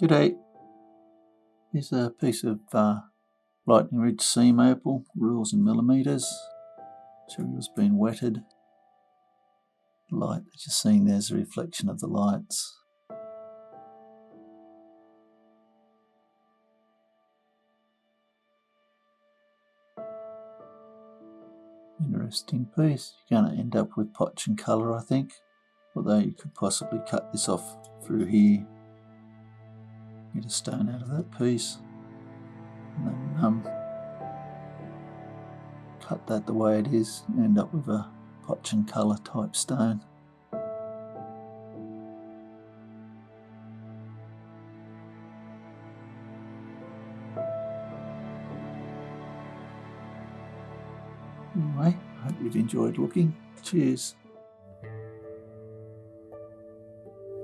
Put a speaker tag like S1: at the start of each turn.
S1: G'day, here's a piece of lightning ridge seam opal, rules in millimetres. Material's been wetted. The light that you're seeing there's a reflection of the lights. Interesting piece. You're going to end up with potch and colour, I think, although you could possibly cut this off through here, get a stone out of that piece, and then cut that the way it is and end up with a potch and colour type stone. Anyway, I hope you've enjoyed looking. Cheers.